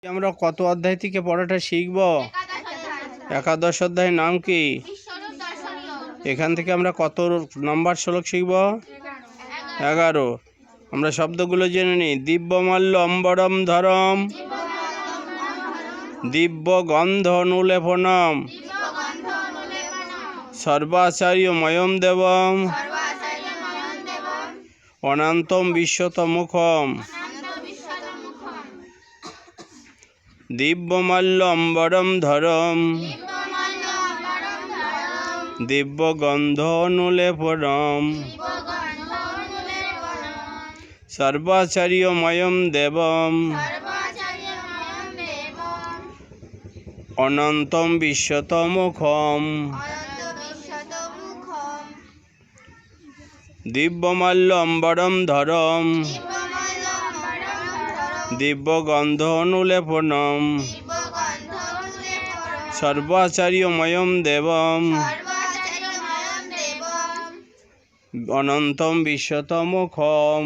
আমরা কত অধ্যায় থেকে পড়াটা শিখব? একাদশ অধ্যায়ের নাম কি? এখান থেকে আমরা কত নম্বর শ্লোক শিখব? 11। আমরা শব্দগুলো জেনে নিই। দিব্যমাল্য অম্বরম ধরম, দিব্য গন্ধ অনুলেপনম, সর্বাচার্য ময়ম দেবম, অনন্তম বিশ্বতমুখম। দিব্যমাল্য অম্বরম ধরম, দিব্য গন্ধ অনুলেপনম, সর্বাচার্য ময়ম দেবম, অনন্তম বিশ্বতমুখম। দিব্যমাল্য অম্বরম ধরম, দিব্য গন্ধ অনুলেপনম, সর্বাচার্য ময়ম দেবম, অনন্তম বিশ্বতমুখম।